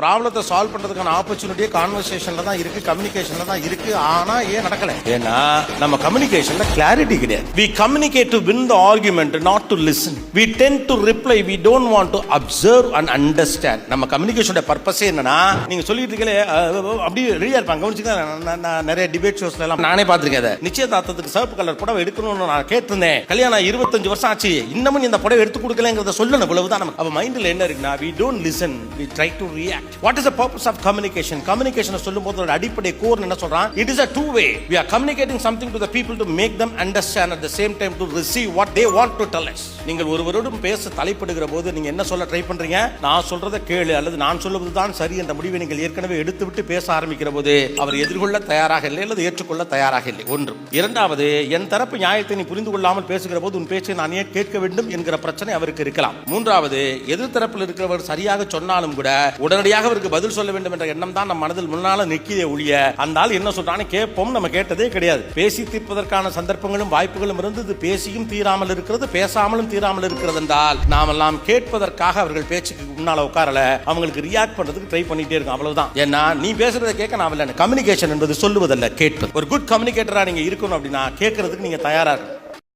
ப்ராப்ளத்தை சால்வ் பண்றதுக்கான ஆப்பர்ச்சுனிட்டியே கான்வர்சேஷன்ல தான் இருக்கு, கம்யூனிகேஷன்ல தான் இருக்கு. ஆனா ஏன் நடக்கல? ஏன்னா நம்ம கம்யூனிகேஷன்ல கிளாரிட்டி கிடையாது. We communicate to win the argument, not to listen. We tend to reply, we don't want to observe and understand. நம்ம கம்யூனிகேஷனோட பர்பஸே என்னன்னா, நீங்க சொல்லிட்டு இருக்கீங்களே அப்படியே ரெடியா இருப்பாங்க. கவனிச்சுக்க, நான் நிறைய டிபேட் ஷோஸ்ல எல்லாம் நானே பார்த்திருக்கேன். நிச்சயதார்த்தத்துக்கு சிவப்பு கலர் புடவை எடுக்கணும்னு நான் கேட்டிருந்தேன். கல்யாணம் 25 வருஷம் ஆச்சு, இன்னமும் இந்த புடவை எடுத்து கொடுக்கலங்கிறத சொல்லணும். இவ்வளவுதான். நமக்கு அவ மைண்ட்ல என்ன இருக்குன்னா, we don't listen, we try to react. What is the purpose of communication? Communication சொல்லும்போது ஒரு அடிப்படை கோர் என்ன சொல்றான்? It is a two way. We are communicating something to the people to make them understand, at the same time to receive what they want to tell us. நீங்கள் ஒருவரோடும் பேச தலைப்படுகிற போது நீங்க என்ன சொல்ல ட்ரை பண்றீங்க? நான் சொல்றத கேளு அல்லது நான் சொல்வது தான் சரி என்ற முடிவை நீங்கள் ஏற்கனவே எடுத்துவிட்டு பேச ஆரம்பிக்கிற போது அவர் எதிர்கொள்ள தயாராக இல்லை அல்லது ஏற்றுக்கொள்ள தயாராக இல்லை. ஒன்று. இரண்டாவது, என் தரப்பு நியாயத்தை நீ புரிந்து கொள்ளாமல் பேசுகிற போது உன் பேச்சை நான் ஏன் கேட்க வேண்டும் என்கிற பிரச்சனை அவருக்கு இருக்கலாம். மூன்றாவது, எதிர்த்தரப்பில் இருக்கிறவர் சரியாக சொன்னாலும் கூட உடனடியாக அவருக்கு பதில் சொல்ல வேண்டும் என்ற எண்ணம் தான் நம் மனதில் முன்னால நிற்கிதே ஒழிய, அந்த ஆள் என்ன சொல்றான்னு கேட்போம் நம்ம கேட்டதே கிடையாது. பேசி தீர்ப்பதற்கான சந்தர்ப்பங்களும் வாய்ப்புகளும் இருந்தது. பேசியும் தீராமல் இருக்கிறது, பேசாமலும் தீராமல் இருக்கிறது என்றால் நாமெல்லாம் கேட்பதற்காக அவர்கள் பேச்சுக்கு முன்னால உட்காரல, அவங்களுக்கு ரியாக்ட் பண்றதுக்கு ட்ரை பண்ணிட்டே இருக்கும். அவ்வளவுதான். ஏன்னா நீ பேசுறதை கேட்க நான் இல்லை. கம்யூனிகேஷன் என்பது சொல்லுவதல்ல, கேட்பது. ஒரு குட் கம்யூனிகேட்டரா நீங்க இருக்கணும் அப்படின்னா கேட்கறதுக்கு நீங்க தயாரா இருக்கணும்.